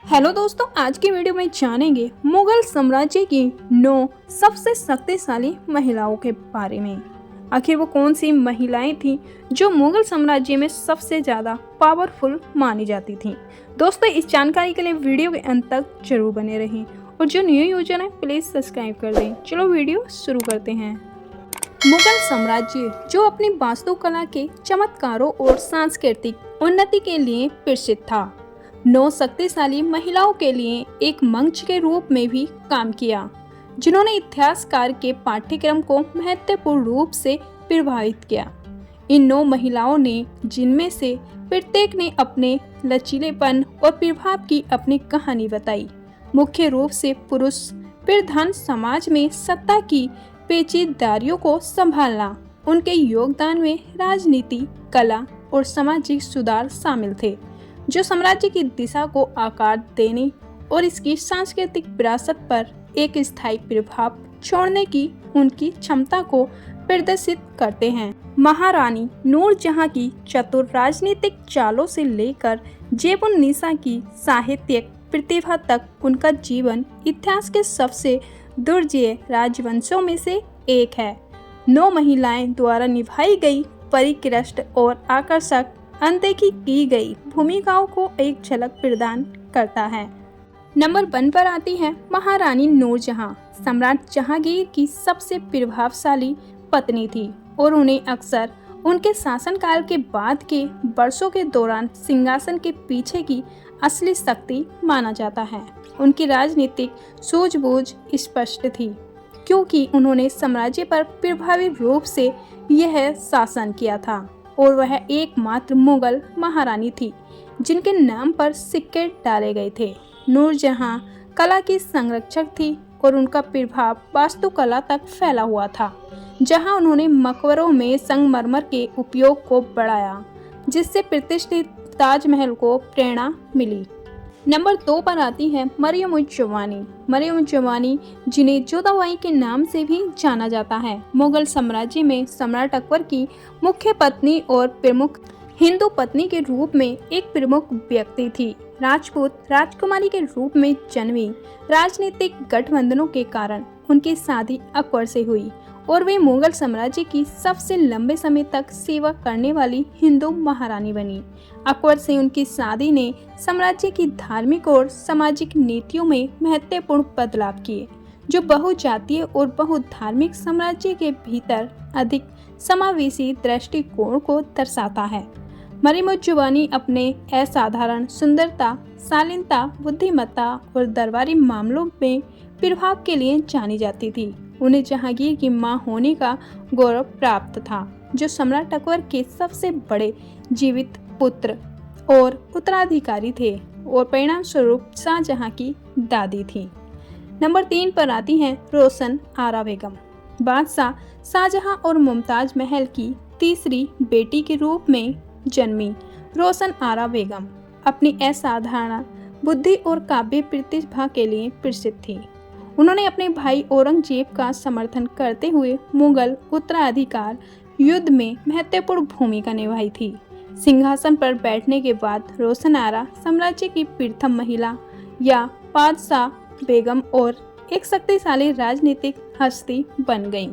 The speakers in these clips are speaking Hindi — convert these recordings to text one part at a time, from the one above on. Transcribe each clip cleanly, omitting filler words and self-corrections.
हेलो दोस्तों, आज की वीडियो में जानेंगे मुगल साम्राज्य की 9 सबसे शक्तिशाली महिलाओं के बारे में। आखिर वो कौन सी महिलाएं थीं जो मुगल साम्राज्य में सबसे ज्यादा पावरफुल मानी जाती थीं। दोस्तों, इस जानकारी के लिए वीडियो के अंत तक जरूर बने रहें और जो न्यू यूजर है प्लीज सब्सक्राइब कर दें। चलो वीडियो शुरू करते हैं। मुगल साम्राज्य जो अपनी वास्तुकला के चमत्कारों और सांस्कृतिक उन्नति के लिए प्रसिद्ध था, 9 शक्तिशाली महिलाओं के लिए एक मंच के रूप में भी काम किया, जिन्होंने इतिहासकार के पाठ्यक्रम को महत्वपूर्ण रूप से प्रभावित किया। इन 9 महिलाओं ने, जिनमें से प्रत्येक ने अपने लचीलेपन और प्रभाव की अपनी कहानी बताई, मुख्य रूप से पुरुष प्रधान समाज में सत्ता की पेचीदगियों को संभालना। उनके योगदान में राजनीति, कला और सामाजिक सुधार शामिल थे, जो साम्राज्य की दिशा को आकार देने और इसकी सांस्कृतिक विरासत पर एक स्थायी प्रभाव छोड़ने की उनकी क्षमता को प्रदर्शित करते हैं। महारानी नूरजहां की चतुर राजनीतिक चालों से लेकर जेब-उन-निसा की साहित्यिक प्रतिभा तक उनका जीवन इतिहास के सबसे दुर्जेय राजवंशों में से एक है। 9 महिलाएं द्वारा निभाई गई परिष्कृत और आकर्षक अनदेखी की गई भूमिकाओं को एक झलक प्रदान करता है। नंबर 1 पर आती है महारानी नूरजहां। सम्राट जहांगीर की सबसे प्रभावशाली पत्नी थी और उन्हें अक्सर उनके शासनकाल के बाद के वर्षों के दौरान सिंहासन के पीछे की असली शक्ति माना जाता है। उनकी राजनीतिक सूझबूझ स्पष्ट थी, क्योंकि उन्होंने साम्राज्य पर प्रभावी रूप से यह शासन किया था और वह एकमात्र मुगल महारानी थी जिनके नाम पर सिक्के डाले गए थे। नूरजहां कला की संरक्षक थी और उनका प्रभाव वास्तुकला तक फैला हुआ था, जहां उन्होंने मकबरों में संगमरमर के उपयोग को बढ़ाया, जिससे प्रतिष्ठित ताजमहल को प्रेरणा मिली। नंबर 2 पर आती है मरियम-उज़-ज़मानी। मरियम-उज़-ज़मानी, जिन्हें जोधाबाई के नाम से भी जाना जाता है, मुगल साम्राज्य में सम्राट अकबर की मुख्य पत्नी और प्रमुख हिंदू पत्नी के रूप में एक प्रमुख व्यक्ति थी। राजपूत राजकुमारी के रूप में जन्मी, राजनीतिक गठबंधनों के कारण उनकी शादी अकबर से हुई और वे मुगल साम्राज्य की सबसे लंबे समय तक सेवा करने वाली हिंदू महारानी बनी। अकबर से उनकी शादी ने साम्राज्य की धार्मिक और सामाजिक नीतियों में महत्वपूर्ण बदलाव किए, जो बहुजातीय और बहुधार्मिक साम्राज्य के भीतर अधिक समावेशी दृष्टिकोण को दर्शाता है। मरियम-उज़-ज़मानी अपने असाधारण सुंदरता, शालीनता, बुद्धिमत्ता और दरबारी मामलों में प्रभाव के लिए जानी जाती थी। उन्हें जहांगीर की मां होने का गौरव प्राप्त था, जो सम्राट अकबर के सबसे बड़े जीवित पुत्र और उत्तराधिकारी थे और परिणाम स्वरूप शाहजहां की दादी थी। नंबर 3 पर आती हैं रोशन आरा बेगम। बादशाह शाहजहां और मुमताज महल की तीसरी बेटी के रूप में जन्मी रोशन आरा बेगम अपनी असाधारण बुद्धि और काव्य प्रतिभा के लिए प्रसिद्ध थी। उन्होंने अपने भाई औरंगजेब का समर्थन करते हुए मुगल उत्तराधिकार युद्ध में महत्वपूर्ण भूमिका निभाई थी। सिंहासन पर बैठने के बाद रोशन आरा साम्राज्य की प्रथम महिला या बादशाह बेगम और एक शक्तिशाली राजनीतिक हस्ती बन गईं।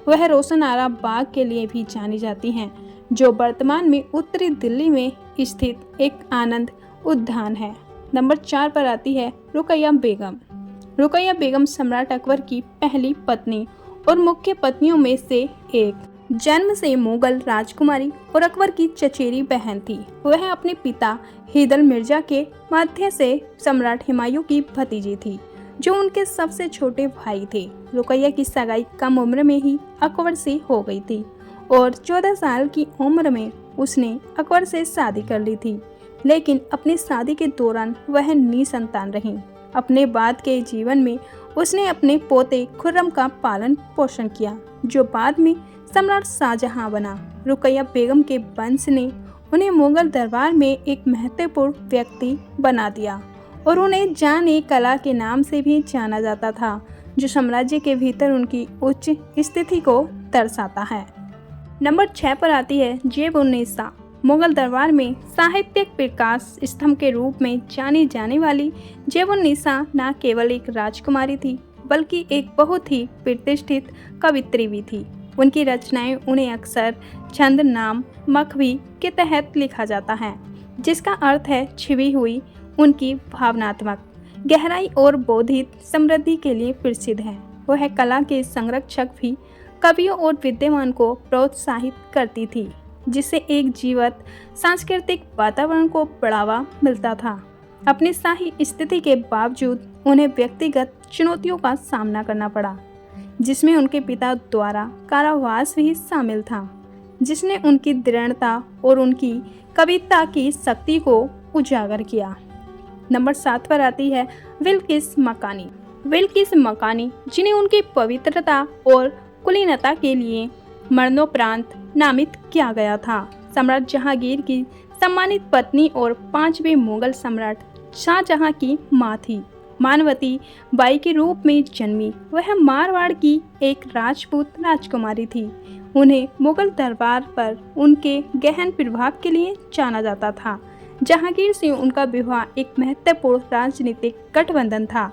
वह रोशन आरा बाग के लिए भी जानी जाती हैं, जो वर्तमान में उत्तरी दिल्ली में स्थित एक आनंद उद्यान है। नंबर 4 पर आती है रुकैया बेगम। रुकैया बेगम सम्राट अकबर की पहली पत्नी और मुख्य पत्नियों में से एक, जन्म से मुगल राजकुमारी और अकबर की चचेरी बहन थी। वह अपने पिता हैदर मिर्जा के माध्यम से सम्राट हुमायूं की भतीजी थी, जो उनके सबसे छोटे भाई थे। रुकैया की सगाई कम उम्र में ही अकबर से हो गई थी और 14 साल की उम्र में उसने अकबर से शादी कर ली थी, लेकिन अपनी शादी के दौरान वह निसंतान रही। अपने बाद के जीवन में उसने अपने पोते खुर्रम का पालन पोषण किया, जो बाद में सम्राट शाहजहां बना। रुकैया बेगम के वंश ने उन्हें मुगल दरबार में एक महत्वपूर्ण व्यक्ति बना दिया और उन्हें जान-ए-कला के नाम से भी जाना जाता था, जो साम्राज्य के भीतर उनकी उच्च स्थिति को दर्शाता है। नंबर 6 पर आती है जेब-उन-निसा। मुगल दरबार में साहित्यिक विकास स्तंभ के रूप में जानी जाने वाली जेबुन्निसा न केवल एक राजकुमारी थी बल्कि एक बहुत ही प्रतिष्ठित कवित्री भी थी। उनकी रचनाएं उन्हें अक्सर छंद नाम मखवी के तहत लिखा जाता है, जिसका अर्थ है छिपी हुई। उनकी भावनात्मक गहराई और बौद्धिक समृद्धि के लिए प्रसिद्ध है। वह कला के संरक्षक भी कवियों और विद्वान को प्रोत्साहित करती थी, जिससे एक जीवंत सांस्कृतिक वातावरण को बढ़ावा मिलता था। अपनी शाही स्थिति के बावजूद उन्हें व्यक्तिगत चुनौतियों का सामना करना पड़ा, जिसमें उनके पिता द्वारा कारावास भी शामिल था, जिसने उनकी दृढ़ता और उनकी कविता की शक्ति को उजागर किया। नंबर 7 पर आती है बिल्किस मकानी। बिल्किस मकानी, जिन्हें उनकी पवित्रता और कुलीनता के लिए मरणोपरांत नामित किया गया था, सम्राट जहांगीर की सम्मानित पत्नी और 5वें मुगल सम्राट शाहजहां की मां थी। मानवती बाई के रूप में जन्मी वह मारवाड़ की एक राजपूत राजकुमारी थी। उन्हें मुगल दरबार पर उनके गहन प्रभाव के लिए जाना जाता था। जहांगीर से उनका विवाह एक महत्वपूर्ण राजनीतिक गठबंधन था,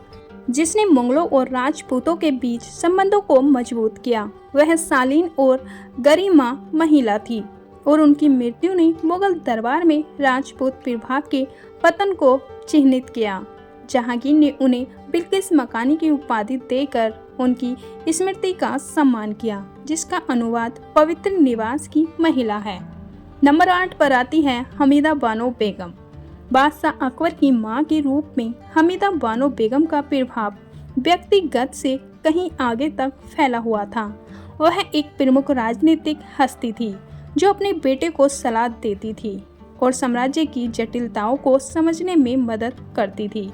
जिसने मुगलों और राजपूतों के बीच संबंधों को मजबूत किया। वह शालीन और गरिमा महिला थी और उनकी मृत्यु ने मुगल दरबार में राजपूत प्रभाव के पतन को चिन्हित किया। जहांगीर ने उन्हें बिल्किस मकानी की उपाधि देकर उनकी स्मृति का सम्मान किया, जिसका अनुवाद पवित्र निवास की महिला है। नंबर 8 पर आती है हमीदा बानो बेगम। बादशाह अकबर की मां के रूप में हमीदा बानो बेगम का प्रभाव व्यक्तिगत से कहीं आगे तक फैला हुआ था। वह एक प्रमुख राजनीतिक हस्ती थी जो अपने बेटे को सलाह देती थी और साम्राज्य की जटिलताओं को समझने में मदद करती थी।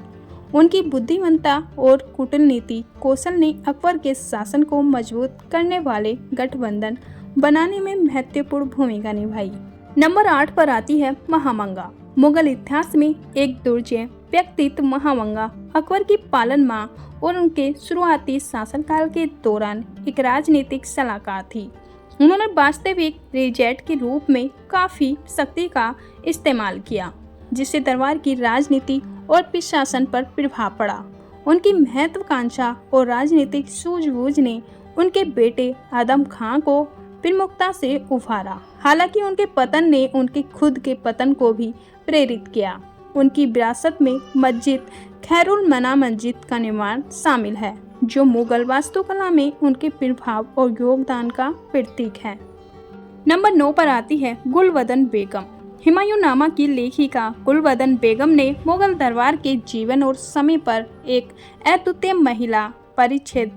उनकी बुद्धिमत्ता और कूटनीति कौशल ने अकबर के शासन को मजबूत करने वाले गठबंधन बनाने में महत्वपूर्ण भूमिका निभाई। नंबर 8 पर आती है महामंगा। मुगल इतिहास में एक दुर्जय व्यक्तित्व महामंगा अकबर की पालन मां और उनके शुरुआती शासनकाल के दौरान एक राजनीतिक सलाहकार थी। उन्होंने वास्तविक रेजेंट के रूप में काफी शक्ति का इस्तेमाल किया, जिससे दरबार की राजनीति और प्रशासन पर प्रभाव पड़ा। उनकी महत्वाकांक्षा और राजनीतिक सूझबूझ ने उनके बेटे आदम खां को प्रमुखता से उभारा। हालांकि उनके पतन ने उनके खुद के पतन को भी प्रेरित किया। उनकी विरासत में मस्जिद खैरुल मना मस्जिद का निर्माण शामिल है, जो मुगल वास्तुकला में उनके प्रभाव और योगदान का प्रतीक है। नंबर 9 पर आती है गुलबदन बेगम। हुमायूंनामा की लेखिका गुलबदन बेगम ने मुगल दरबार के जीवन और समय पर एक अद्वितीय महिला परिच्छेद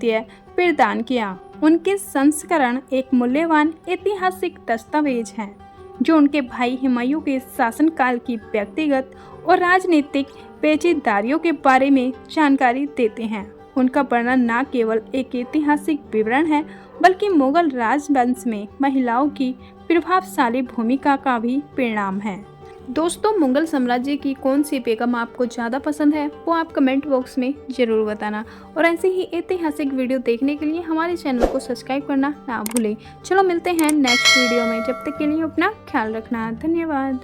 प्रदान किया। उनके संस्करण एक मूल्यवान ऐतिहासिक दस्तावेज है, जो उनके भाई हुमायूं के शासनकाल की व्यक्तिगत और राजनीतिक पेचीदगियों के बारे में जानकारी देते हैं। उनका वर्णन न केवल एक ऐतिहासिक विवरण है, बल्कि मुगल राजवंश में महिलाओं की प्रभावशाली भूमिका का भी परिणाम है। दोस्तों, मुगल साम्राज्य की कौन सी बेगम आपको ज़्यादा पसंद है, वो आप कमेंट बॉक्स में ज़रूर बताना। और ऐसे ही ऐतिहासिक वीडियो देखने के लिए हमारे चैनल को सब्सक्राइब करना ना भूलें। चलो मिलते हैं नेक्स्ट वीडियो में, जब तक के लिए अपना ख्याल रखना। धन्यवाद।